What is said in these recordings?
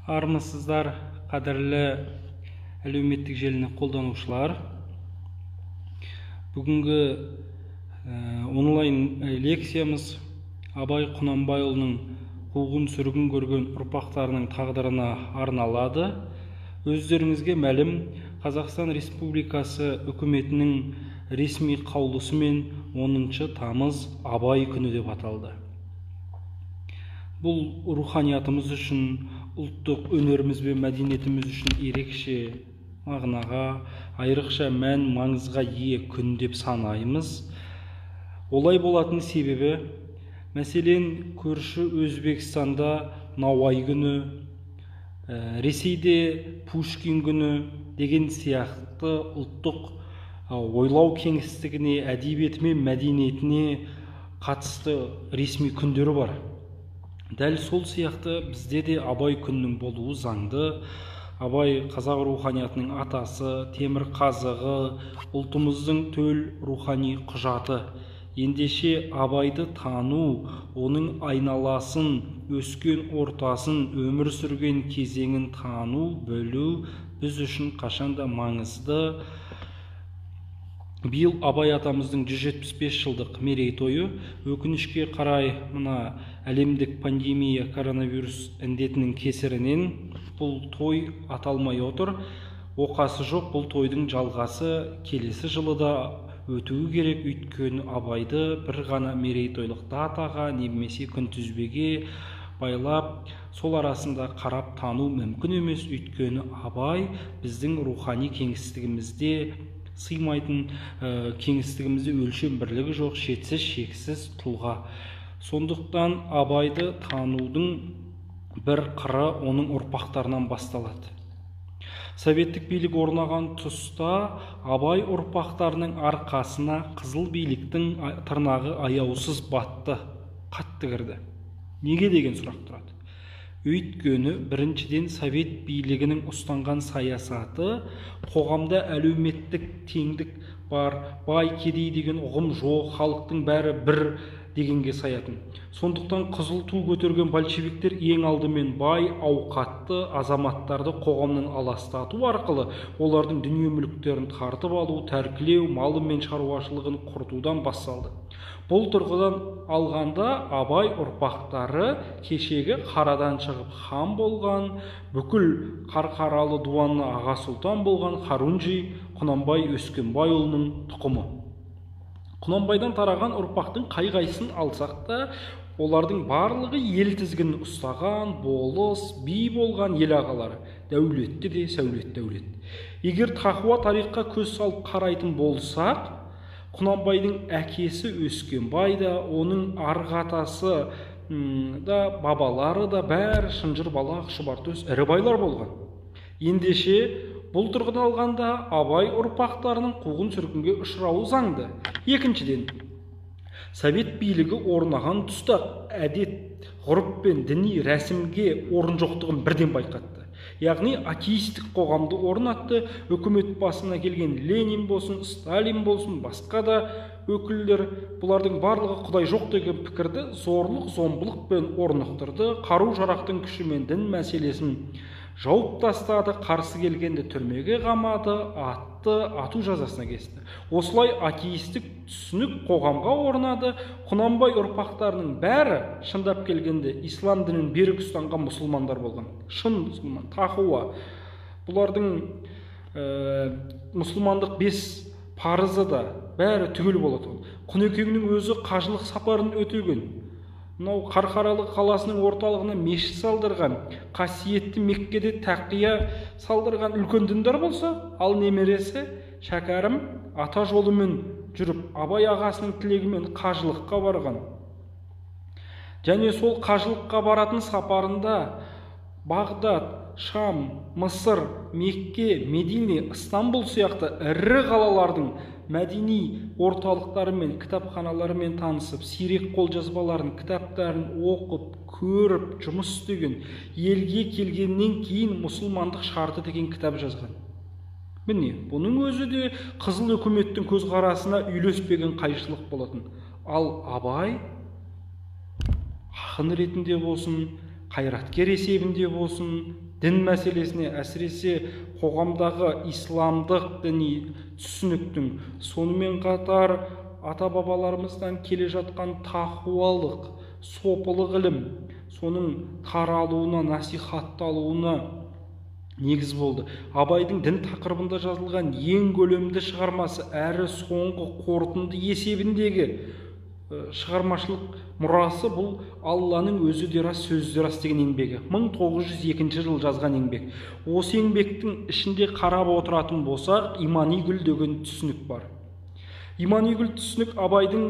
Армысыздар, қадірлі әлеуметтік желіні қолданушылар. Бүгінгі онлайн лекциямыз Абай Құнанбайұлының қуғын сүргін көрген ұрпақтарының тағдырына арналады. Өздеріңізге мәлім, Қазақстан Республикасы үкіметінің ресми қаулысымен 10 тамыз Абай күні деп аталды. Бұл руханиятымыз үшін, ұлттық өнеріміз бен мәдениетіміз үшін ерекше мағынаға, айрықша маңызға ие күн деп санаймыз. Олай болатын себебі, мәселен, көрші Өзбекстанда Науаи күні, Ресейде Пушкин күні деген сияқты ұлттық ойлау кеңістігіне, әдебиеті мен мәдениетіне қатысты ресми күндері бар. Дәл сол сияқты бізде де Абай күнінің болуы заңды. Абай қазақ руханиятының атасы, темір қазығы, ұлтымыздың төл рухани құжаты. Ендеше Абайды тану, оның айналасын, өскен ортасын, өмір сүрген кезеңін тану, білу біз үшін қашанда маңызды. Биыл Абай атамыздың 175 жылдық мерейтойы. Өкінішке қарай мына әлемдік пандемия коронавирус індетінің кесірінен бұл той аталмай отыр. Оқасы жоқ, бұл тойдың жалғасы келесі жылы да өтуі керек. Өйткені Абайды бір ғана мерейтойлық датаға немесе күнтізбеге байлап, сол арасында қарап тану мүмкін емес. Өйткені Абай біздің рухани кеңістігімізде сыймайтын, кеңістігімізде өлшем бірлігі жоқ, шетсіз, шексіз тұлға. Сондықтан Абайды танудың бір қыры оның ұрпақтарынан басталады. Советтік билік орнаған тұста Абай ұрпақтарының арқасына қызыл биліктің тырнағы аяусыз батты, қатты кірді. Неге деген сұрақ тұрады. Өйткені біріншіден совет билігінің ұстанған саясаты, қоғамда әлеуметтік теңдік бар, бай кедей деген ұғым жоқ, халықтың бәрі бір дегенге саятын. Сондықтан қызыл ту көтерген большевиктер ең алдымен бай, ауқатты азаматтарды қоғамнан аластату арқылы олардың дүние мүліктерін тартып алу, тәркілеу, малы мен шаруашылығын құртудан басталды. Бұл тұрғыдан алғанда Абай ұрпақтары кешегі қарадан шығып хан болған, бүкіл Қарқаралы дуаны аға сұлтан болған Харунжи Құнанбай Өскенбайұлының тұқымы. Құнанбайдан тараған ұрпақтың қай-қайсысын алсақ та, олардың барлығы ел тізгінін ұстаған, болыс, би болған ел ағалары, дәулетті де сәулет дәулет. Егер тақуа тарихқа көз салып қарайтын болсақ, Құнанбайдың әкесі Өскенбай да, оның арғатасы да, бабалары да бәрі шынжыр балақ, шұбартөс, ірі байлар болған. Ендеше бұл тұрғыдан алғанда Абай ұрпақтарының қуғын сүргінге ұшырауы заңды. Екіншіден, совет билігі орнаған тұста әдет, ғұрып пен діни рәсімге орын жоқтығын бірден байқатты. Яғни атеистік қоғамды орнатты. Үкімет басына келген Ленин болсын, Сталин болсын, басқа да өкілдер, бұлардың барлығы Құдай жоқ деген пікірді зорлық, зомбылық пен орнықтырды. Қару-жарақтың күшімен дін мәселесін жауып тастады, қарсы келгенді түрмеге қамады, ату жазасына кесті. Осылай атеистік түсінік қоғамға орнады. Құнанбай ұрпақтарының бәрі шындап келгенде ислам дінін берік ұстанған мұсылмандар болған. Шын мұсылман, тақуа. Бұлардың мұсылмандық 5 парызы да бәрі түгел болады. Құнекеңнің өзі қажылық сапарын өтеген. Мынау Қарқаралы қаласының орталығына мешіт салдырған, қасиетті Меккеде тақия салдырған үлкен діндар болса, ал немересі шәкәрім ата жолымен жүріп, Абай ағасының тілегімен қажылыққа барған. Және сол қажылыққа баратын сапарында Бағдат, Шам, Мысыр, Мекке, Медине, Ыстанбұл сияқты ірі қалалардың мәдени орталықтарымен, кітапханаларымен танысып, сирек қолжазбаларын, кітаптарын оқып, көріп, жұмыс істеген, елге келгеннен кейін мұсылмандық шарты деген кітап жазған. Міне, бұның өзі де қызыл үкіметтің көзқарасына үйлеспеген қайшылық болатын. Ал Абай ақын ретінде болсын, қайраткер есебінде болсын, дін мәселесіне, әсіресе қоғамдағы исламдық діни түсініктің, сонымен қатар ата-бабаларымыздан келе жатқан тақуалық, сопылық ілім, соның таралуына, насихатталуына негіз болды. Абайдың дін тақырыбында жазылған ең көлемді шығармасы әрі соңғы қорытынды есебіндегі шығармашылық мұрасы бұл Алланың өзі де рас, сөзі де рас деген еңбегі. 1902 жыл жазған еңбек. Осы еңбектің ішінде қарап отыратын болсақ, имани гүл деген түсінік бар. Имани гүл түсінік Абайдың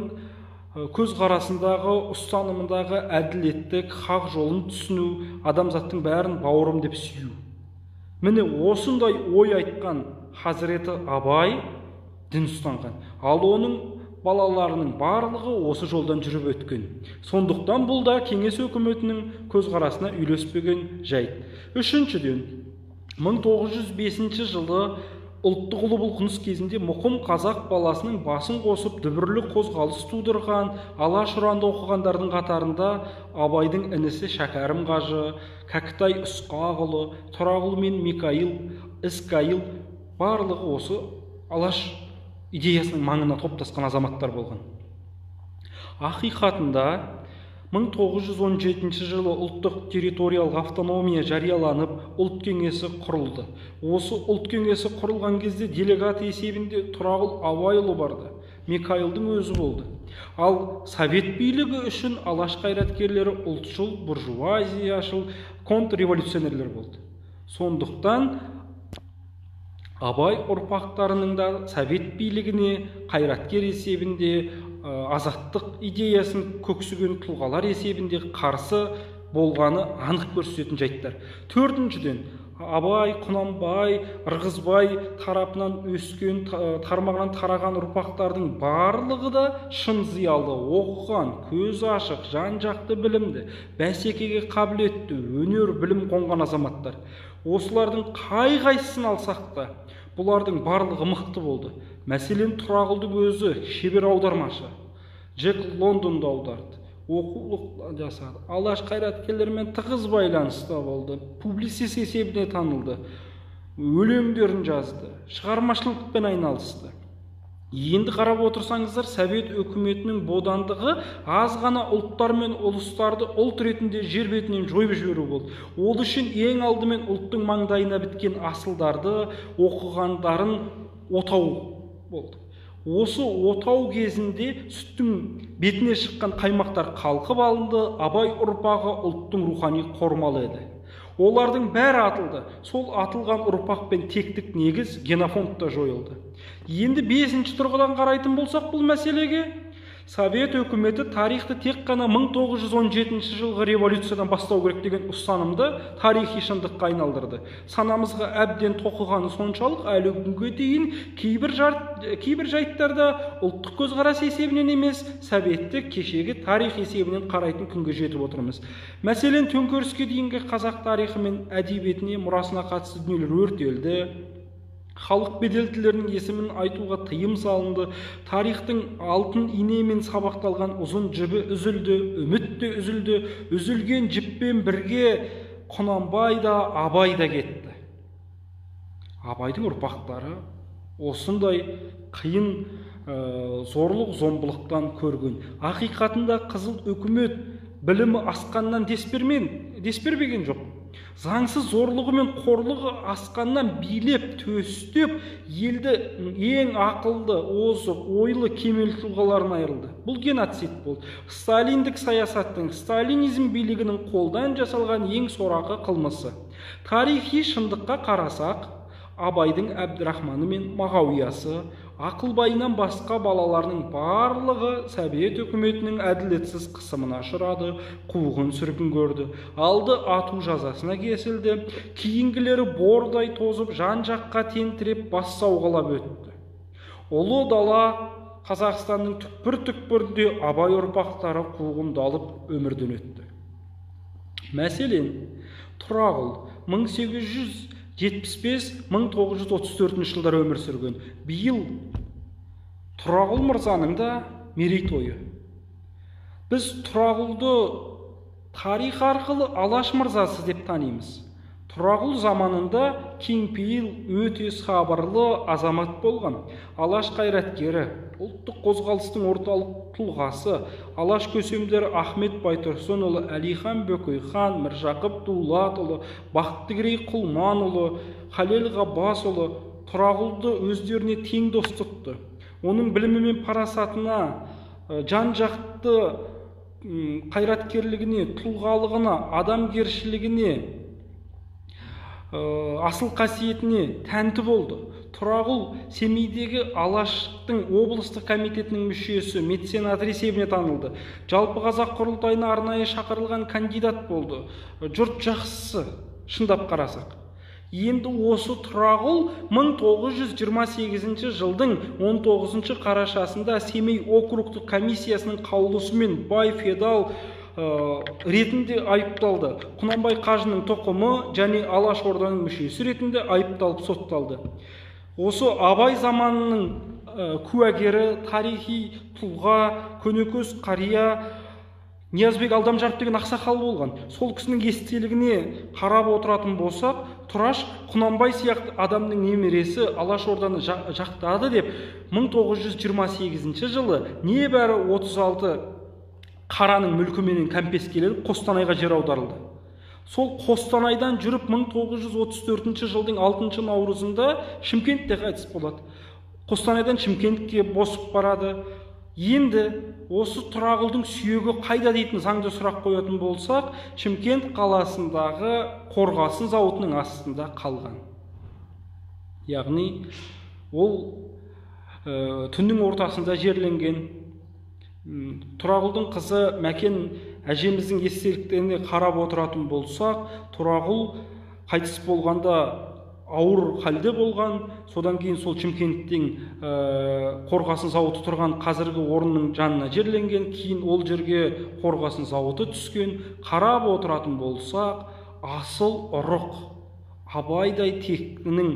көзқарасындағы, ұстанымындағы әділеттік, хақ жолын түсіну, адамзаттың бәрін бауырым деп сүю. Міне осындай ой айтқан Хазіреті Абай дін ұстанған. Ал оның балаларының барлығы осы жолдан жүріп өткен. Сондықтан бұл да кеңес өкіметінің көзқарасына үйлеспеген жайт. Үшіншіден, 1905 жылы ұлттық ұлы бұлқыныс кезінде мұқым қазақ баласының басын қосып дүбірлі қозғалыс тудырған Алаш ұранды оқығандардың қатарында Абайдың інісі Шәкәрім қажы, Кәкітай Ысқақұлы, Тұрағұл мен Микаил, Искаил барлығы осы Алаш идеясының маңына топтасқан азаматтар болған. Ақиқатында 1917 жылы ұлттық территориялық автономия жарияланып, ұлт кеңесі құрылды. Осы ұлт кеңесі құрылған кезде делегат есебінде Тұрағұл Абайұлы барды, Микаилдің өзі болды. Ал совет билігі үшін Алаш қайраткерлері ұлтшыл, буржуазияшыл, контрреволюционерлер болды. Сондықтан Абай ұрпақтарының да совет билігіне қайраткер есебінде, азаттық идеясын көксіген тұлғалар есебінде қарсы болғаны анық көрсететін жайттар. Төртіншіден, Абай, Құнанбай, Ырғызбай тарапынан өскен, тармағынан тараған ұрпақтардың барлығы да шын зиялы, оқыған, көз ашық, жан-жақты білімді, бәсекеге қабілетті, өнер, білім қонған азаматтар. Осылардың қай-қайсысын алсақ та, бұлардың барлығы мықты болды. Мәселен, Тұрағұлдың өзі шебер аудармашы. Джек Лондонда аударды, оқулық жасады. Алаш қайраткерлерімен тығыз байланыста болды. Публицист есебіне танылды. Өлеңдерін жазды. Шығармашылықпен айналысты. Енді қарап отырсаңыздар, совет өкіметінің бодандығы аз ғана ұлттар мен ұлыстарды ұлт ретінде жер бетінен жойып жіберу болды. Ол үшін ең алдымен ұлттың маңдайына біткен асылдарды, оқығандарын отау болды. Осы отау кезінде сүттің бетіне шыққан қаймақтар қалқып алынды, Абай ұрпағы ұлттың рухани қормалы еді. Олардың бәрі атылды. Сол атылған ұрпақ пен тектік негіз генофондта жойылды. Енді 5-ші тұрғыдан қарайтын болсақ бұл мәселеге, совет өкіметі тарихты тек қана 1917 жылғы революциядан бастау керек деген ұстанымды тарихи шындыққа айналдырды. Санамызға әбден тоқығаны соншалық, әлі күнге дейін кейбір жайттарда ұлттық көзқарас есебінен емес, советтік кешегі тарих есебінен қарайтын күнге жетіп отырмыз. Мәселен, төңкеріске дейінгі қазақ тарихы мен әдебиетіне, мұрасына қатысты дүниелер өртелді. Халық беделділерінің есімін айтуға тыйым салынды. Тарихтың алтын инемен сабақталған ұзын жібі үзілді, үміт те үзілді. Үзілген жіппен бірге Құнанбай да, Абай да кетті. Абайдың ұрпақтары осындай қиын зорлық зомбылықтан көрген. Ақиқатында қызыл өкімет білімі асқаннан дес бермеген жоқ. Заңсыз зорлығы мен қорлығы асқаннан билеп, төстеп, елді ең ақылды, озық, ойлы, кемел тұлғаларын айырылды. Бұл геноцид болды. Сталиндік саясаттың, сталинизм билігінің қолдан жасалған ең сорақы қылмысы. Тарихи шындыққа қарасақ, Абайдың Әбдірахманы мен Мағауиясы, Ақылбайынан басқа балаларының барлығы совет өкіметінің әділетсіз қысымына ұшырады, қуғын сүргін көрді, алды ату жазасына кесілді, кейінгілері бордай тозып, жан-жаққа тентіреп, бас сауғалап өтті. Ұлы дала Қазақстанның түкпір-түкпірінде Абай ұрпақтары қуғындалып өмірден өтті. Мәселен, Тұрағұл 1875-1934 жылдар өмір сүрген. Биыл Тұрағұл мырзаның да мерейтойы. Біз Тұрағұлды тарих арқылы Алаш мырзасы деп танимыз. Тұрағұл заманында кеңпейіл, өте хабарлы азамат болған. Алаш қайраткері, ұлттық қозғалыстың орталық тұлғасы, Алаш көсемдері Ахмет Байтұрсынұлы, Әлихан Бөкейхан, Міржақып Дулатұлы, Бақтыгерей Құлманұлы, Халел Ғаббасұлы Тұрағұлды өздеріне тең дос тұтты. Оның білімі мен парасатына, жан-жақты қайраткерлігіне, тұлғалығына, адамгершілігіне, асыл қасиетіне тәнті болды. Тұрағұл Семейдегі Алаштың облыстық комитетінің мүшесі, меценат есебіне танылды. Жалпы қазақ құрылтайына арнайы шақырылған кандидат болды. Жұрт жақсысы, шындап қарасақ. Енді осы Тұрағұл 1928 жылдың 19 қарашасында Семей округтық комиссиясының қаулысымен бай феодал ретінде айыпталды. Құнанбай қажының тоқымы және Алаш орданың мүшесі ретінде айыпталып сотталды. Осы Абай заманының куәгері, тарихи тұлға, көнекөз қария Ниязбек Алдамжаров деген ақсақал болған. Сол кісінің естелігіне қарап отыратын болсақ, Тұраш Құнанбай сияқты адамның немересі Алаш орданы жақтады деп 1928 жылы небәрі 36 қараның мүлкіменен кәмпескеленіп Қостанайға жер аударылды. Сол Қостанайдан жүріп 1934 жылдың 6 наурызында Шымкентте қайтыс болады. Қостанайдан Шымкентке босып барады. Енді осы Тұрағұлдың сүйегі қайда дейтін заңды сұрақ қоятын болсақ, Шымкент қаласындағы Қорғасын зауытының астында қалған. Яғни ол түннің ортасында жерленген. Тұрағұлдың қызы Мәкен әжеміздің естеліктеріне қарап отыратын болсақ, Тұрағұл қайтыс болғанда ауыр халде болған. Содан кейін сол Шымкенттің Қорғасын зауыты тұрған қазіргі орынның жанына жерленген. Кейін ол жерге Қорғасын зауыты түскен. Қарап отыратын болсақ, асыл ұрық, Абайдай тектінің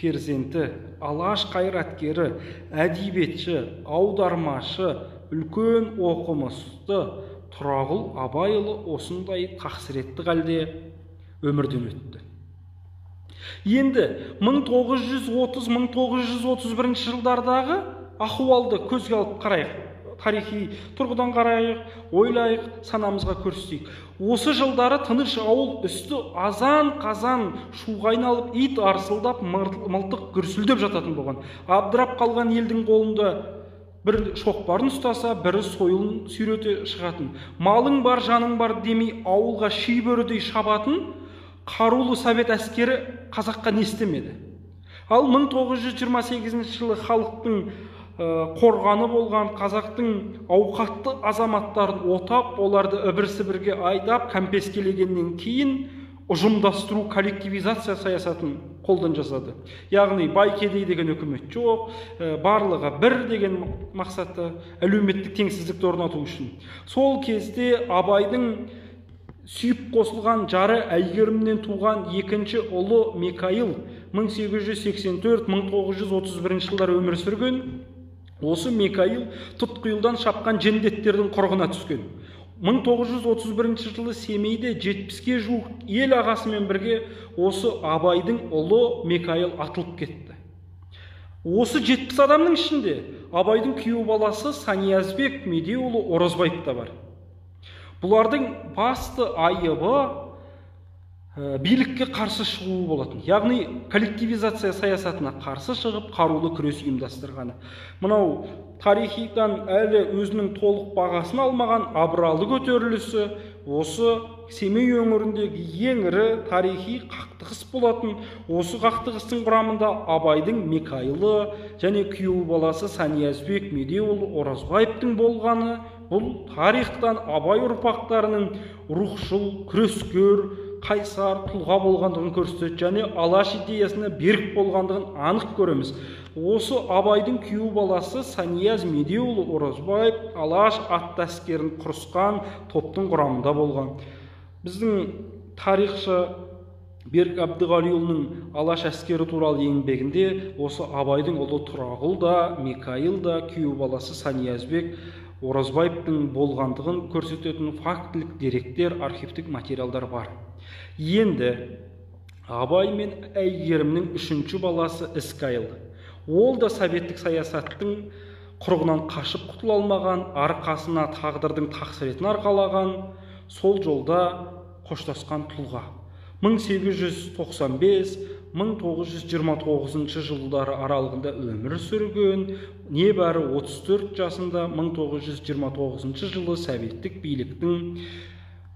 перзенті, Алаш қайраткері, әдебиетші, аудармашы, үлкен оқымысты Тұрағұл Абайұлы осындай тақсіретті халде өмірден өтті. Енді 1930-1931 жылдардағы ахуалды көзге алып қарайық, тарихи тұрғыдан қарайық, ойлайық, санамызға көрсетейік. Осы жылдары тыныш ауыл үсті азан-қазан шуға айналып, ит арсылдап, мылтық гүрсілдеп жататын болған. Абдырап қалған елдің қолында бір шоқпарын ұстаса, бірі сойылын сүйрете шығатын. Малың бар, жаның бар демей ауылға ши бөрідей шабатын қарулы совет әскері қазаққа не істемеді. Ал 1928 жылы халықтың қорғаны болған қазақтың ауқатты азаматтарын отап, оларды ібір-сібірге айдап, кәмпескелегеннен кейін ұжымдастыру, коллективизация саясатын қолдан жасады. Яғни бай-кедей деген үкімет жоқ, барлығы бір деген мақсатта әлеуметтік теңсіздікті орнату үшін. Сол кезде Абайдың сүйіп қосылған жары Әйгерімнен туған екінші ұлы Микаил 1884-1931 жылдар өмір сүрген. Осы Микаил тұтқиылдан шапқан жендеттердің құрығына түскен. 1931 жылы Семейде 70-ге жуық ел ағасымен бірге осы Абайдың ұлы Микаил атылып кетті. Осы 70 адамның ішінде Абайдың күйеу баласы Саниязбек Медеуұлы Оразбаев та бар. Бұлардың басты айыбы билікке қарсы шығуы болатын. Яғни коллективизация саясатына қарсы шығып, қарулы күрес ұйымдастырғаны. Мынау тарихидан әлі өзінің толық бағасын алмаған Абыралы көтерілісі осы Семей өңіріндегі ең ірі тарихи қақтығыс болатын. Осы қақтығыстың құрамында Абайдың Микаилы және күйеу баласы Саниязбек Медеуұлы Оразбаевтың болғаны бұл тарихтан Абай ұрпақтарының рухшыл, күрескер, қайсар тұлға болғандығын көрсетеді және Алаш идеясына берік болғандығын анық көреміз. Осы Абайдың күйеу баласы Санияз Медеуұлы Оразбаев Алаш атты әскерін құрысқан топтың құрамында болған. Біздің тарихшы Берік Әбдіғалиұлының Алаш әскері туралы еңбегінде осы Абайдың ұлы Тұрағұл да, Микаил да, күйеу баласы Саниязбек Оразбаевтың болғандығын көрсететін фактілік деректер, архивтік материалдар бар. Енді Абай мен Әйгерімнің үшінші баласы Ісқайыл. Ол да советтік саясаттың құрығынан қашып құтыла алмаған, арқасына тағдырдың тақсіретін арқалаған, сол жолда қоштасқан тұлға. 1895-1929 жылдары аралығында өмір сүрген, небәрі 34 жасында 1929 жылы советтік биліктің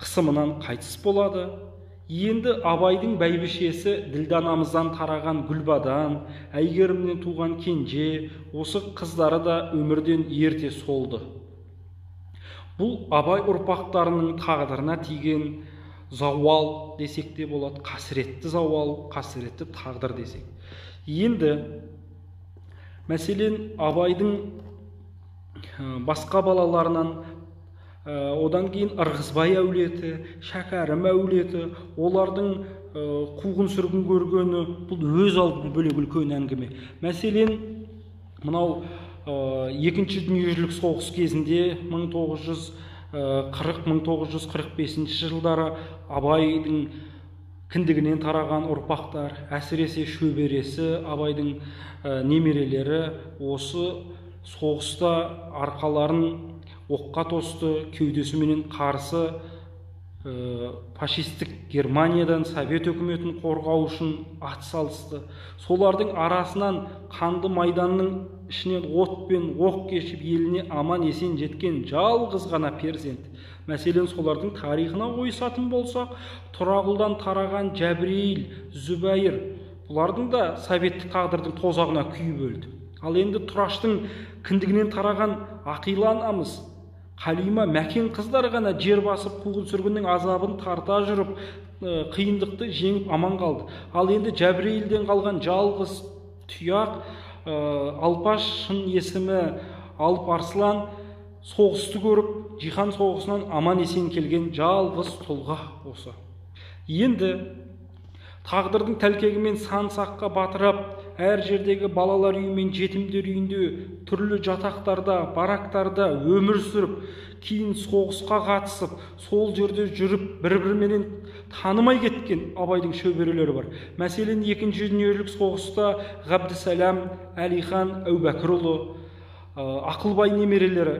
қысымынан қайтыс болады. Енді Абайдың бәйбішесі Ділданамыздан тараған Гүлбадан, Әйгерімнен туған Кенже, осы қыздары да өмірден ерте солды. Бұл Абай ұрпақтарының тағдырына тиген зауал десек те болады, қасіретті зауал, қасіретті тағдыр десек. Енді мәселен Абайдың басқа балаларынан, одан кейін Ырғызбай әулеті, Шәкәрім әулеті, олардың қуғын сүргін көргені бұл өз алдына бөлек үлкен әңгіме. Мәселен, мынау екінші дүниежүзілік соғыс кезінде 1940-1945 жылдары Абайдың кіндігінен тараған ұрпақтар, әсіресе шөбересі, Абайдың немерелері осы соғыста арқаларын оққа тосты, кеудесіменен қарсы фашистік Германиядан совет өкіметін қорғау үшін ат салысты. Солардың арасынан қанды майданның ішінен от пен оқ кешіп еліне аман есен жеткен жалғыз ғана перзент. Мәселен, солардың тарихына ойысатын болсақ, Тұрағұлдан тараған Жәбірейіл, Зүбәйір, бұлардың да советтік тағдырдың тозағына күйіп өлді. Ал енді Тұраштың кіндігінен тараған Ақила анамыз, Қалима, Мәкен қыздар ғана жер басып қуғын сүргіннің азабын тарта жүріп, қиындықты жеңіп аман қалды. Ал енді Жәбірейілден қалған жалғыз тұяқ Алпаш, шын есімі Алып Арслан, соғысты көріп, жиһан соғысынан аман есен келген жалғыз тұлға осы. Енді тағдырдың тәлкегімен сан саққа батырап, әр жердегі балалар үйі мен жетімдер үйінде, түрлі жатақтарда, барактарда өмір сүріп, кейін соғысқа қатысып, сол жерде жүріп, бір-біріменен танымай кеткен Абайдың шөберелері бар. Мәселен, екінші дүниежүзілік соғыста Ғабдісәләм, Әлихан, Әубәкірұлы, Ақылбай немерелері,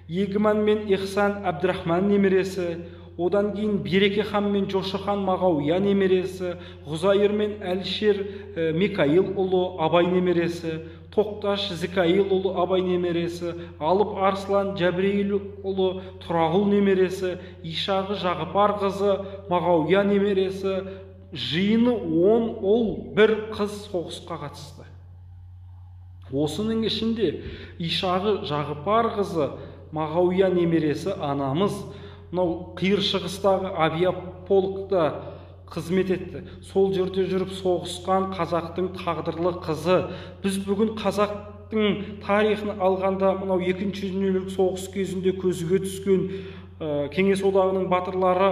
Егіман мен Ихсан Әбдірахман немересі, одан кейін Береке хан мен Жошы хан Мағауия немересі, Ғұзайыр мен Әлшер Микаил ұлы Абай немересі, Тоқташ Зікаил ұлы Абай немересі, Алып Арслан Жәбірейіл ұлы Тұрағұл немересі, Ишағы Жағыпар қызы Мағауия немересі, жиыны 10 ұл, бір қыз соғысқа қатысты. Осының ішінде Ишағы Жағыпар қызы Мағауия немересі анамыз мынау қиыр шығыстағы авиаполкта қызмет етті. Сол жерде жүріп соғысқан қазақтың тағдырлы қызы. Біз бүгін қазақтың тарихын алғанда мынау екінші дүниежүзілік соғыс кезінде көзге түскен Кеңес одағының батырлары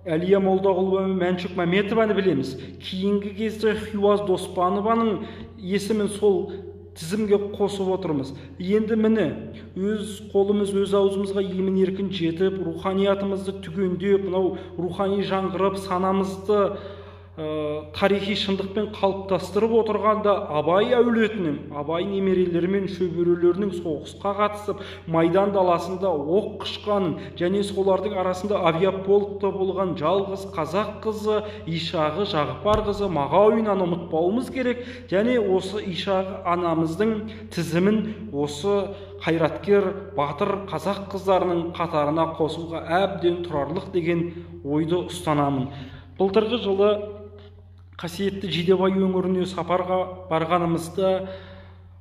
Әлия Молдағұлова мен Мәншүк Мәметованы білеміз. Кейінгі кезде Хиуаз Доспанованың есімін сол тізімге қосып отырмыз. Енді міне, өз қолымыз өз аузымызға емін еркін жетіп, руханиятымызды түгендеп, мынау рухани жаңғырып, санамызды тарихи шындықпен қалыптастырып отырғанда Абай әулетінің, Абай немерелері мен шөберелерінің соғысқа қатысып, майдан даласында оқ құшқанын, және солардың арасында авиаполкта болған жалғыз қазақ қызы Ишағы Жағыпар қызы Мағауинаны ұмытпауымыз керек. Және осы Ишағы анамыздың тізімін осы қайраткер, батыр қазақ қыздарының қатарына қосуға әбден тұрарлық деген ойды ұстанамын. Былтырғы жылы қасиетті Жидебай өңіріне сапарға барғанымызда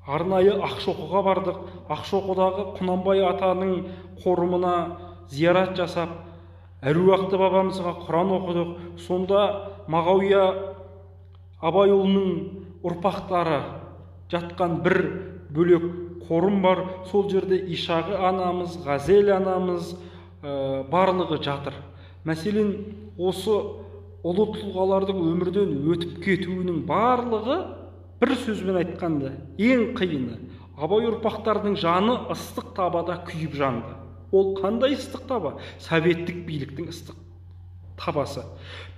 арнайы Ақшоқыға бардық. Ақшоқыдағы Құнанбай атаның қорымына зиярат жасап, әруақты бабамызға Құран оқыдық. Сонда Мағауия Абайұлының ұрпақтары жатқан бір бөлек қорым бар. Сол жерде Ишағы анамыз, Ғазел анамыз барлығы жатыр. Мәселен, осы ұлы тұлғалардың өмірден өтіп кетуінің барлығы, бір сөзбен айтқанда, ең қиыны Абай ұрпақтардың жаны ыстық табада күйіп жанды. Ол қандай ыстық таба? Советтік биліктің ыстық табасы.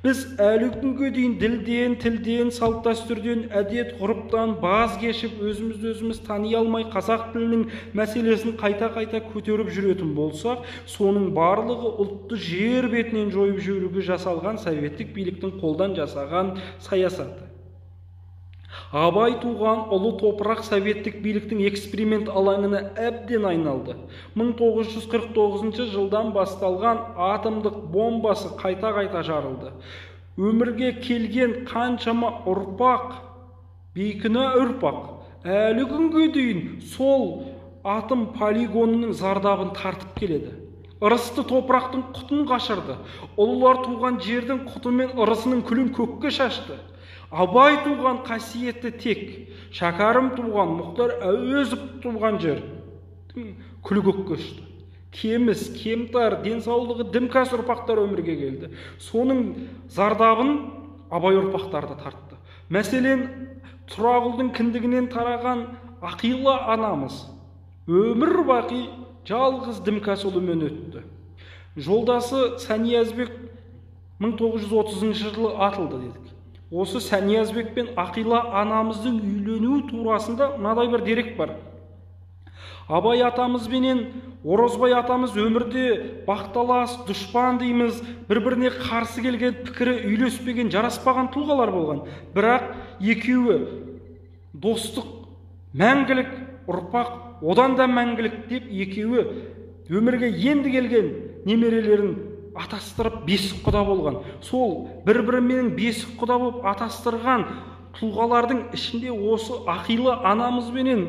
Біз әлі күнге дейін ділден, тілден, салт дәстүрден, әдет ғұрыптан баз кешіп, өзіміз тани алмай қазақ тілінің мәселесін қайта-қайта көтеріп жүретін болсақ, соның барлығы ұлтты жер бетінен жойып жіберуге жасалған советтік биліктің қолдан жасаған саясаты. Абай туған ұлы топырақ советтік биліктің эксперимент алаңына әбден айналды. 1949 жылдан басталған атомдық бомбасы қайта-қайта жарылды. Өмірге келген қаншама ұрпақ, бейкүнә ұрпақ, әлі күнге дейін сол атом полигонының зардабын тартып келеді. Ырысты топырақтың құтын қашырды. Ұлылар туған жердің құты мен ырысының күлін көкке шашты. Абай туған қасиетті тек, Шәкәрім туған, Мұхтар Әуезов туған жер күлі көкке ұшты. Кеміс, кемтар, денсаулығы дімкәс ұрпақтар өмірге келді. Соның зардабын Абай ұрпақтарды тартты. Мәселен, Тұрағұлдың кіндігінен тараған Ақила анамыз өмір бақи жалғыз дімкәс ұлымен өтті. Жолдасы Сәниязбек 1930 жылы атылды дедік. Осы Сәниязбек пен Ақила анамыздың үйленуі турасында мынадай бір дерек бар. Абай атамыз бенен Оразбай атамыз өмірде бақталас, дұшпан дейміз, бір-біріне қарсы келген, пікірі үйлеспеген, жараспаған тұлғалар болған. Бірақ екеуі достық, мәңгілік, ұрпақ, одан да мәңгілік деп екеуі өмірге енді келген немерелерін атастырып бесік құда болған. Сол бір-бірімен бесік құда болып атастырған тұлғалардың ішінде осы Ақила анамыз бенен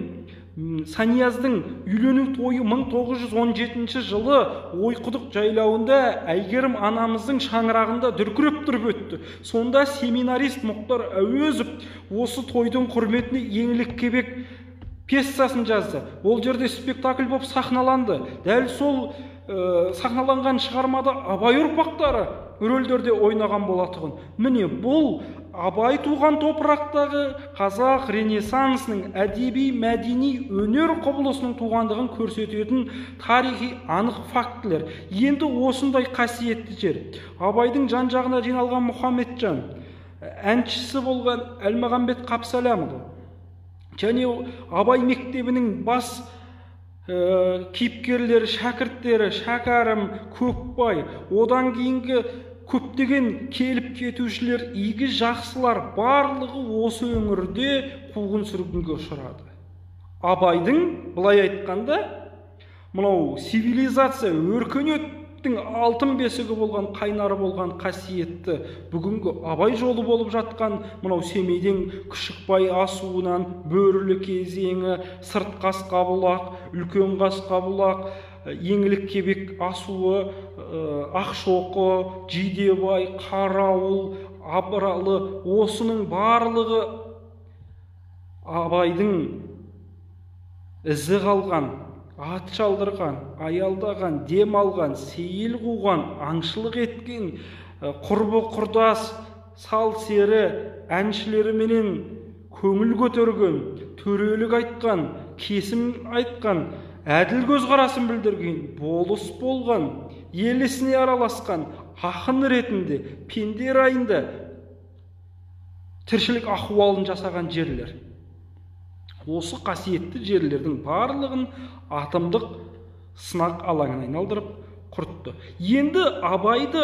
Санияздың үйлену тойы 1917 жылы Ойқұдық жайлауында Әйгерім анамыздың шаңырағында дүркіреп тұрып өтті. Сонда семинарист Мұхтар Әуезов осы тойдың құрметіне еңлік кебек пьесасын жазды. Ол жерде спектакль болып сахналанды. Дәл сол сахналанған шығармада Абай ұрпақтары рөлдерде ойнаған болатұғын. Міне бұл Абай туған топырақтағы қазақ ренессансының әдеби мәдени өнер құбылысының туғандығын көрсететін тарихи анық фактілер. Енді осындай қасиетті жер. Абайдың жан-жағына жиналған Мұхамеджан, әншісі болған Әлмағамбет Қапсалямұлы және Абай мектебінің бас кейіпкерлері, шәкірттері, Шәкәрім, Көкбай, одан кейінгі көптеген келіп кетушілер, игі жақсылар барлығы осы өңірде қуғын сүргінге ұшырады. Абайдың, былай айтқанда, мынау цивилизация, өркениеттің алтын бесігі болған, қайнары болған қасиетті бүгінгі Абай жолы болып жатқан мынау Семейден Күшікбай асуынан Бөрілі кезеңі, Сырт Қасқабұлақ, Үлкен Қасқабұлақ, Еңлік кебек асуы, Ақшоқы, Жидебай, Қарауыл, Абыралы, осының барлығы Абайдың ізі қалған, ат шалдырған, аялдаған, дем алған, сейіл қуған, аңшылық еткен, құрбы құрдас, сал сері әншілеріменен көңіл көтерген, төрелік айтқан, кесім айтқан, әділ көзқарасын білдірген, болыс болған, ел ісіне араласқан, ақын ретінде, пенде райында тіршілік ахуалын жасаған жерлер. Осы қасиетті жерлердің барлығын атомдық сынақ алаңына айналдырып құртты. Енді Абайды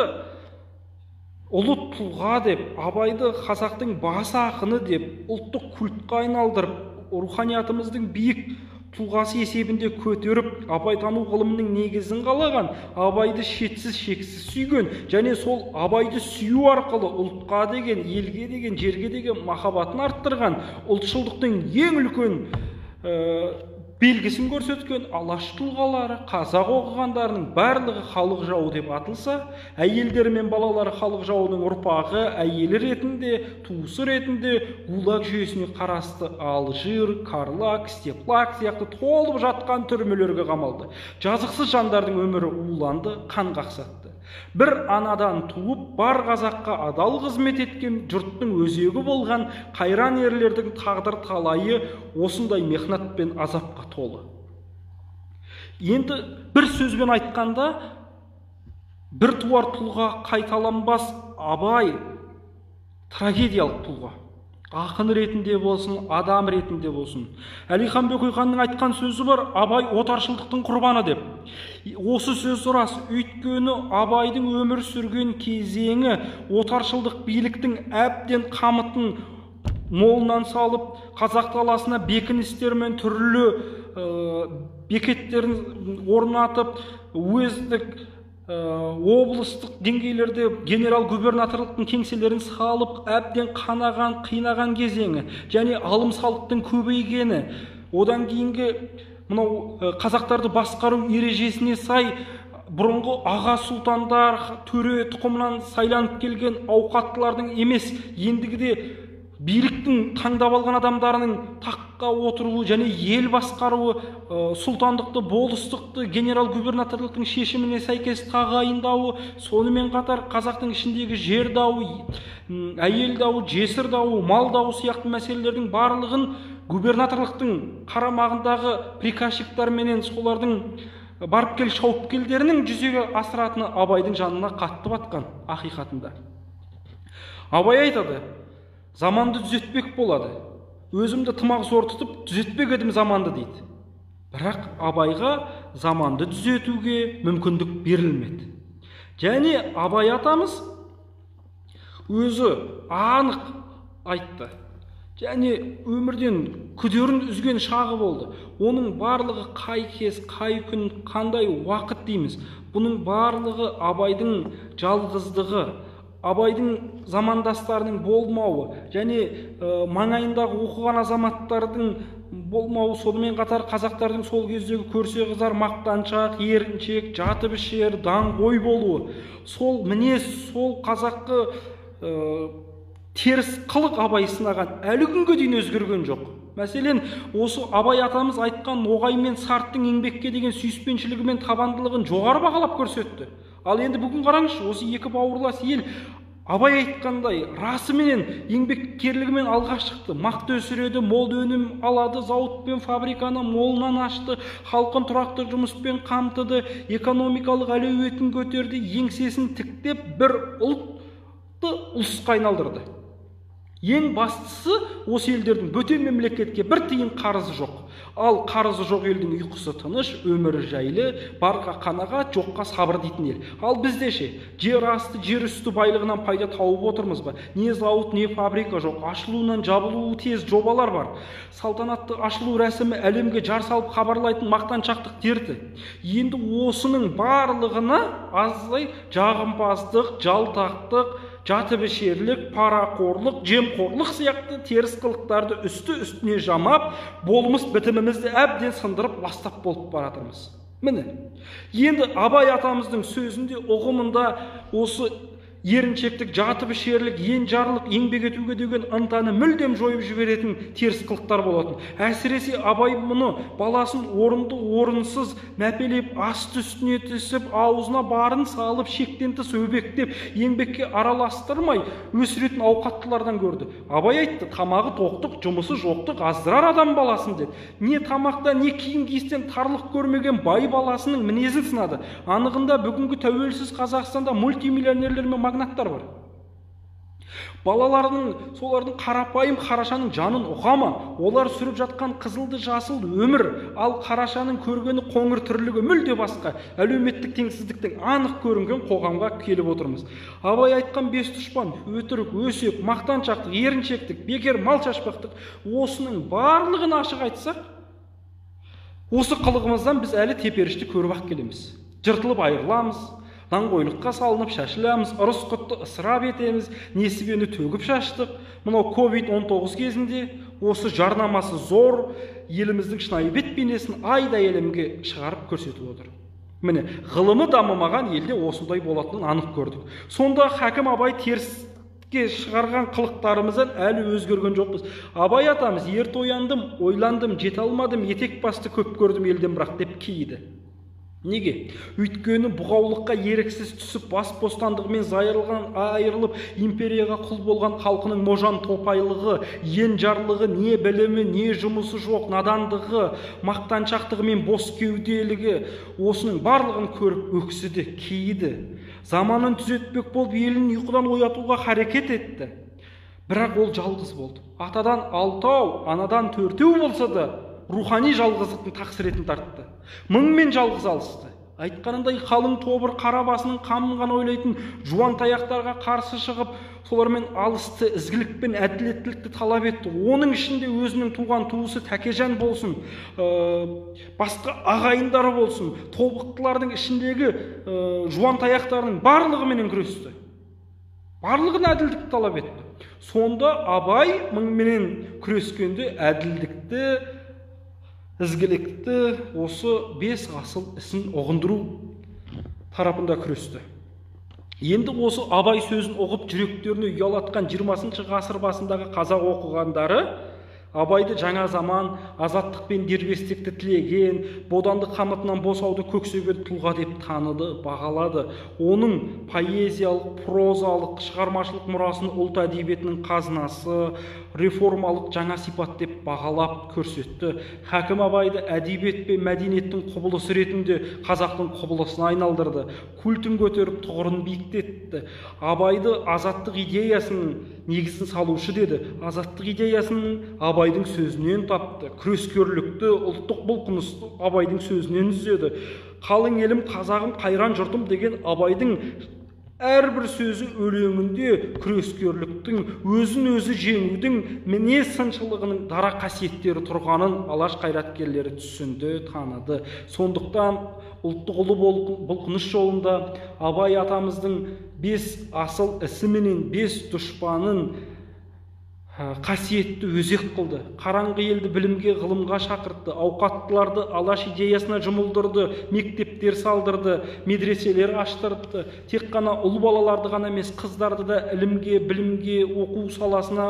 ұлы тұлға деп, Абайды қазақтың бас ақыны деп, ұлттық культқа айналдырып, руханиятымыздың биік тұлғасы есебінде көтеріп, абайтану ғылымының негізін қалаған, Абайды шетсіз шексіз сүйген, және сол Абайды сүю арқылы ұлтқа деген, елге деген, жерге деген махаббатын арттырған, ұлтшылдықтың ең үлкен белгісін көрсеткен алаш тұлғалары, қазақ оқығандарының барлығы халық жауы деп атылса, әйелдері мен балалары халық жауының ұрпағы, әйелі ретінде, туысы ретінде ГУЛАГ жүйесіне қарасты Алжир, Карлак, Степлак сияқты толып жатқан түрмелерге қамалды. Жазықсыз жандардың өмірі уланды, қан қақсатты. Бір анадан туып, бар қазаққа адал қызмет еткен жұрттың өзегі болған қайран ерлердің тағдыр талайы осындай мехнат пен азапқа толы. Енді бір сөзбен айтқанда, бір туар тұлға қайталанбас Абай трагедиялық тұлға. Ақын ретінде болсын, адам ретінде болсын. Әлихан Бөкейханның айтқан сөзі бар, Абай отаршылдықтың құрбаны деп. Осы сөз рас, өйткені Абайдың өмір сүрген кезеңі отаршылдық биліктің әбден қамытын молынан салып, қазақ даласына бекіністермен түрлі бекеттерін орнатып, уездік, облыстық деңгейлерде генерал-губернаторлықтың кеңселерін салып, әбден қинаған кезеңі, және алым-салықтың көбейгені, одан кейінгі мынау қазақтарды басқару ережесіне сай бұрынғы аға сұлтандар, төре тұқымынан сайланып келген ауқаттылардың емес, ендігіде биліктің таңдап алған адамдарының таққа отыруы және ел басқаруы, сұлтандықты, болыстықты генерал-губернаторлықтың шешіміне сәйкес тағайындауы, сонымен қатар қазақтың ішіндегі жер дауы, әйел дауы, жесір дауы, мал дауы сияқты мәселелердің барлығын губернаторлықтың қарамағындағы приказчиктар менен солардың барып кел шауып келдерінің жүзеге асыратыны Абайдың жанына қатты батқан ақиқатында. Абай айтады: заманды түзетпек болады. Өзімді тымақ зор тұтып, түзетпек едім заманды дейді. Бірақ Абайға заманды түзетуге мүмкіндік берілмеді. Және Абай атамыз өзі анық айтты. Және өмірден күдерін үзген шағы болды. Оның барлығы қай кез, қай күн, қандай уақыт дейміз. Бұның барлығы Абайдың жалғыздығы, Абайдың замандастарының болмауы, және маңайындағы оқыған азаматтардың болмауы, сонымен қатар қазақтардың сол кездегі көрсе қызар мақтаншақ, еріншек, жатып ішер, даңғой болуы, сол мінез, сол қазақы теріс қылық Абай сынаған әлі күнге дейін өзгерген жоқ. Мәселен, осы Абай атамыз айтқан ноғай мен сарттың еңбекке деген сүйіспеншілігі мен табандылығын жоғары бағалап көрсетті. Ал енді бүгін қараңызшы, осы екі бауырлас ел Абай айтқандай расыменен еңбеккерлігімен алға шықты, мақты өсіреді, мол өнім алады, зауыт пен фабриканы молынан ашты, халқын тұрақты жұмыспен қамтыды, экономикалық әлеуетін көтерді, еңсесін тіктеп бір ұлтты ұлысқа айналдырды. Ең бастысы, осы елдердің бөтен мемлекетке бір тиын қарызы жоқ. Ал қарызы жоқ елдің ұйқысы тыныш, өмірі жайлы, барға қанағат, жоққа сабыр дейтін ел. Ал бізде ше, жер асты, жер үсті байлығынан пайда тауып отырмыз ба? Не зауыт, не фабрика жоқ. Ашылуынан жабылуы тез жобалар бар. Салтанатты ашылу рәсімі әлемге жар салып хабарлайтын мақтаншақтық дерті. Енді осының барлығына аздай жағымпаздық, жалтақтық, жатып ішерлік, парақорлық, жемқорлық сияқты теріс қылықтарды үсті-үстіне жамап, болмыс бітімімізді әбден сындырып ластап болып баратырмыз. Міне, енді Абай атамыздың сөзінде, ұғымында осы еріншектік, жатып ішерлік, енжарлық, еңбек етуге деген ынтаны мүлдем жойып жіберетін теріс қылықтар болатын. Әсіресе Абай мұны баласын орынды орынсыз мәпелеп, асты үстіне түсіп, аузына барын салып, шектен тыс өбектеп, еңбекке араластырмай өсіретін ауқаттылардан көрді. Абай айтты: тамағы тоқтық, жұмысы жоқтық аздырар адам баласын деді. Не тамақта, не киім киістен тарлық көрмеген бай баласының мінезін сынады. Анығында бүгінгі тәуелсіз Қазақстанда мультимиллионерлер мен магнаттар бар. Балаларының, солардың қарапайым Қарашаның жанын ұқама, олар сүріп жатқан қызылды жасыл өмір, ал Қарашаның көргені қоңыр тірлігі мүлде басқа, әлеуметтік теңсіздіктің анық көрінген қоғамға келіп отырмыз. Абай айтқан бес дұшпан, өтірік, өсек, мақтаншақтық, еріншектік, бекер мал шашпақтық, осының барлығын ашық айтсақ, осы қылығымыздан біз әлі теперішті көріп ақ келеміз. Жыртылып айырыламыз, даңғойлыққа салынып шашыламыз, ұрыс құтты ысырап етеміз, несібені төгіп шаштық. Мынау COVID-19 кезінде осы жарнамасы зор еліміздің шынайы бет бейнесін айда әлемге шығарып көрсетіп отыр. Міне, ғылымы дамымаған елде осындай болатынын анық көрдік. Сонда хакім Абай теріске шығарған қылықтарымыздан әлі өзгерген жоқпыз. Абай атамыз: ерте ояндым, ойландым, жете алмадым, етек басты көп көрдім елден бірақ деп кейді. Неге? Өйткені бұғаулыққа еріксіз түсіп, бас бостандығымен айырылып, империяға құл болған халқының можан топайлығы, енжарлығы, не білімі, не жұмысы жоқ, надандығы, мақтаншақтығы мен бос кеуделігі, осының барлығын көріп өксіді, кейіді. Заманын түзетпек болып, елін ұйқыдан оятуға харекет етті. Бірақ ол жалғыз болды. Атадан 6, анадан 4 болса да, рухани жалғыздықтың тақсіретін тартты. Мыңмен жалғыз алысты. Айтқанындай қалың тобыр қара басының қамын ғана ойлайтын жуан таяқтарға қарсы шығып, солармен алысты, ізгілік пен әділеттілікті талап етті. Оның ішінде өзінің туған туысы Тәкежан болсын, басқа ағайындары болсын, тобықтылардың ішіндегі жуан таяқтардың барлығыменен күресті. Барлығын әділдікті талап етті. Сонда Абай мыңменен күрескенде әділдікті, ізгілікті, осы 5 асыл ісін ұғындыру тарапында күресті. Енді осы Абай сөзін ұғып жүректеріне ұялатқан 20 ғасыр басындағы қазақ оқығандары Абайды жаңа заман, азаттық пен дербестікті тілеген, бодандық қамытынан босауды көксеген тұлға деп таныды, бағалады. Оның поэзиялық, прозалық, шығармашылық мұрасын ұлт әдебиетінің қазынасы, реформалық жаңа сипат деп бағалап көрсетті. Хакім Абайды әдебиет пен мәдениеттің құбылысы ретінде қазақтың құбылысына айналдырды. Культін көтеріп, тұғырын биіктетті. Абайды азаттық идеясының негізін салушы деді. Азаттық идеясының Абайдың сөзінен тапты. Күрескерлікті, ұлттық бұлқынысты Абайдың сөзінен іздеді. Қалың елім, қазағым, қайран жұртым деген Абайдың әрбір сөзі өлеңінде күрескерліктің, өзін-өзі жеңудің, мінез сыншылығының дара қасиеттері тұрғанын алаш қайраткерлері түсінді, таныды. Сондықтан ұлттық ұлы бұлқыныш жолында Абай атамыздың 5 асыл ісі менен 5 дұшпанын қасиетті өзек қылды. Қараңғы елді білімге, ғылымға шақыртты. Ауқаттыларды алаш идеясына жұмылдырды, мектептер салдырды, медреселер аштырды. Тек қана ұл балаларды ғана емес, қыздарды да ілімге, білімге, оқу саласына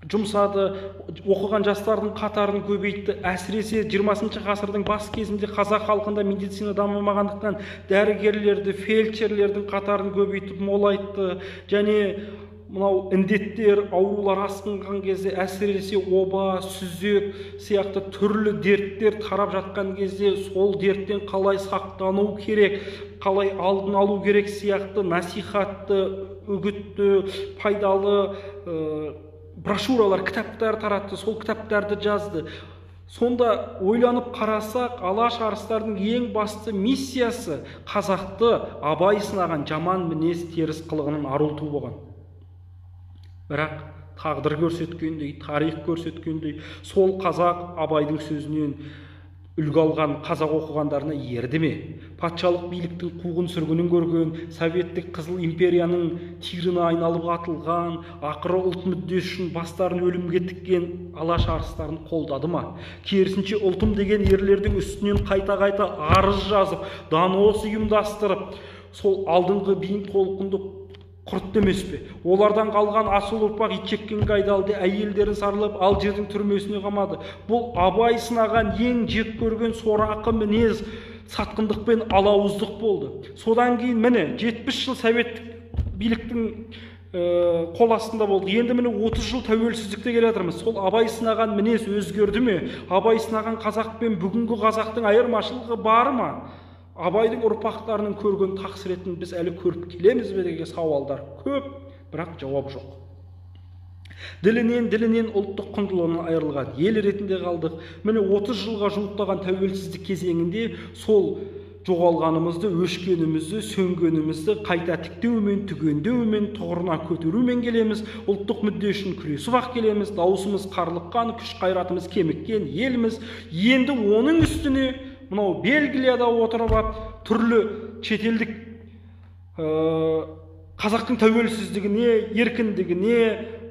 жұмсады. Оқыған жастардың қатарын көбейтті. Әсіресе 20 ғасырдың бас кезінде қазақ халқында медицина дамымағандықтан дәрігерлерді, фельдшерлердің қатарын көбейтіп молайтты. Және мынау індеттер, аурулар асқынған кезде, әсіресе оба, сүзек сияқты түрлі дерттер тарап жатқан кезде сол дерттен қалай сақтану керек, қалай алдын алу керек сияқты насихатты, үгітті, пайдалы брошюралар, кітаптар таратты, сол кітаптарды жазды. Сонда ойланып қарасақ, алаш арыстардың ең басты миссиясы қазақты Абай сынаған жаман мінез, теріс қылығынан арылту болған. Бірақ тағдыр көрсеткендей, тарих көрсеткендей, сол қазақ Абайдың сөзінен үлгі алған қазақ оқығандарына ерді ме? Патшалық биліктің қуғын сүргінін көрген, советтік қызыл империяның тирына айналып атылған, ақыры ұлт мүддесі үшін бастарын өлімге тіккен алаш арыстарын қолдады ма? Керісінше ұлтым деген ерлердің үстінен қайта-қайта арыз жазып, донос ұйымдастырып, сол алдыңғы биін толқынды құртты емес пе? Олардан қалған асыл ұрпақ итжеккенге айдалды, әйелдерін сарылып, ал жердің түрмесіне қамады. Бұл Абай сынаған ең жек көрген сорақы мінез, сатқындық пен алауыздық болды. Содан кейін міне 70 жыл советтік биліктің қол астында болды. Енді міне 30 жыл тәуелсіздікте келе жатырмыз. Сол Абай сынаған мінез өзгерді ме? Абай сынаған қазақ пен бүгінгі қазақтың айырмашылығы бар ма? Абайдың ұрпақтарының көрген тақсіретін біз әлі көріп келеміз бе деген сауалдар көп, бірақ жауап жоқ. Ділінен ұлттық құндылығынан айырылған ел ретінде қалдық. Міне 30 жылға жуықтаған тәуелсіздік кезеңінде сол жоғалғанымызды, өшкенімізді, сөнгенімізді қайта тіктеумен, түгендеумен, тұғырына көтерумен келеміз. Ұлттық мүдде үшін күресіп-ақ келеміз. Даусымыз қарлыққан, күш қайратымыз кеміккен елміз. Енді оның үстіне мынау Бельгияда отырып ап, түрлі шетелдік қазақтың тәуелсіздігіне, еркіндігіне,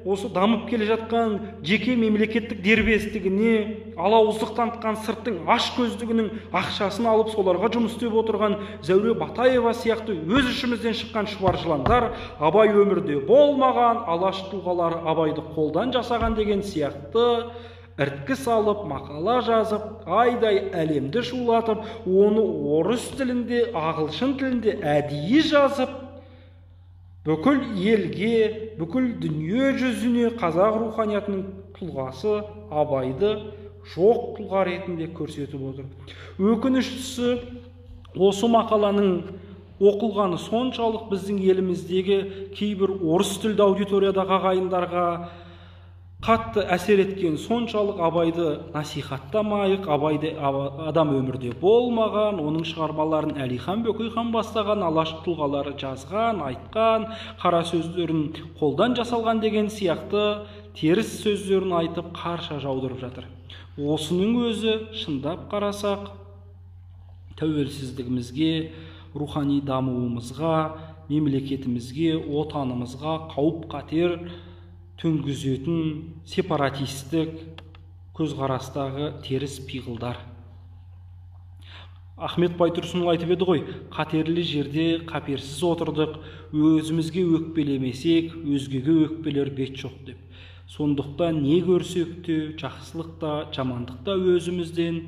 осы дамып келе жатқан жеке мемлекеттік дербестігіне, алауыздық танытқан сырттың аш көздігінің ақшасын алып соларға жұмыс істеп отырған Зәуре Батаева сияқты өз ішімізден шыққан шұбар-жыландар Абай өмірде болмаған, алаш тұлғалары Абайды қолдан жасаған деген сияқты ірткі салып, мақала жазып, айдай әлемді шулатып, оны орыс тілінде, ағылшын тілінде әдейі жазып, бүкіл елге, бүкіл дүние жүзіне қазақ руханиятының тұлғасы Абайды жоқ тұлға ретінде көрсетіп отыр. Өкініштісі, осы мақаланың оқылғаны соншалық біздің еліміздегі кейбір орыс тілді аудиториядағы ағайындарға қатты әсер еткен, соншалық Абайды насихаттамайық, Абайды адам өмірде болмаған, оның шығармаларын Әлихан Бөкейхан бастаған алаш тұлғалары жазған, айтқан, қара сөздерін қолдан жасалған деген сияқты теріс сөздерін айтып қарша жаудырып жатыр. Осының өзі шындап қарасақ, тәуелсіздігімізге, рухани дамуымызға, мемлекетімізге, отанымызға қауіп қатер төнгізетін сепаратистік көзқарастағы теріс пиғылдар. Ахмет Байтұрсынұлы айтып еді ғой, қатерлі жерде қаперсіз отырдық, өзімізге өкпелемесек, өзгеге өкпелер бет жоқ деп. Сондықтан не көрсек те, жақсылықта, жамандықта өзімізден,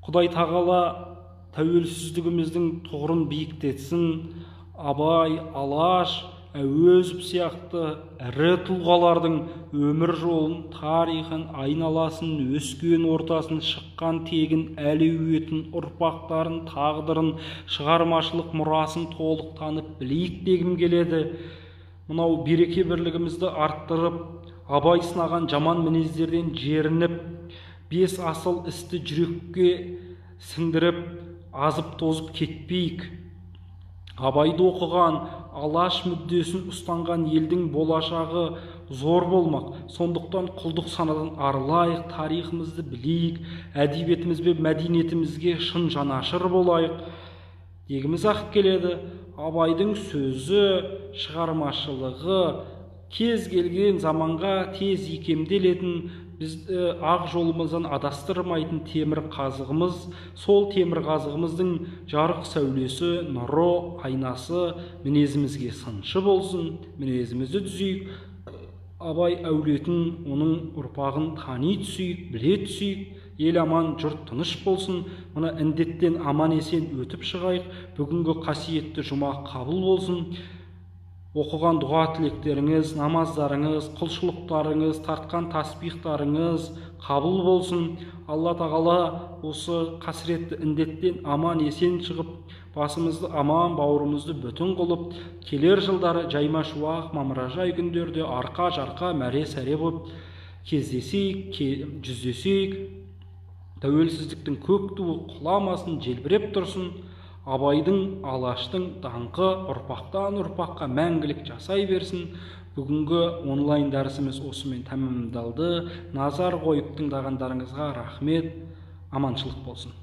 Құдай тағала тәуелсіздігіміздің тұғырын биіктетсін. Абай, Алаш, Әуезов сияқты ірі тұлғалардың өмір жолын, тарихын, айналасын, өскен ортасын, шыққан тегін, әлеуетін, ұрпақтарын, тағдырын, шығармашылық мұрасын толық танып білейік дегім келеді. Мынау береке бірлігімізді арттырып, Абай сынаған жаман мінездерден жерініп, бес асыл істі жүрекке сіңдіріп, азып тозып кетпейік. Абайды оқыған, алаш мүддесін ұстанған елдің болашағы зор болмақ. Сондықтан құлдық санадан арылайық, тарихымызды білейік, әдебиетіміз бен мәдениетімізге шын жанашыр болайық дегіміз ақ келеді. Абайдың сөзі, шығармашылығы кез келген заманға тез икемделетін, бізді ақ жолымыздан адастырмайтын темір қазығымыз, сол темір қазығымыздың жарық сәулесі, нұры, айнасы мінезімізге сыншы болсын, мінезімізді түзейік, Абай әулетін, оның ұрпағын тани түсейік, біле түсейік, ел аман, жұрт тыныш болсын, мына індеттен аман есен өтіп шығайық, бүгінгі қасиетті жұма қабыл болсын. Оқыған дұға тілектеріңіз, намаздарыңыз, құлшылықтарыңыз, тартқан таспихтарыңыз қабыл болсын. Алла тағала осы қасіретті індеттен аман есен шығып, басымызды аман, бауырымызды бүтін қылып, келер жылдары жайма шуақ, мамыражай күндерде арқа-жарқа, мәре-сәре болып кездесейік, жүздесейік. Тәуелсіздіктің көк туы құламасын, желбіреп тұрсын. Абайдың, Алаштың даңқы ұрпақтан ұрпаққа мәңгілік жасай берсін. Бүгінгі онлайн дәрісіміз осымен тәмамдалды. Назар қойып тыңдағандарыңызға рахмет, аманшылық болсын.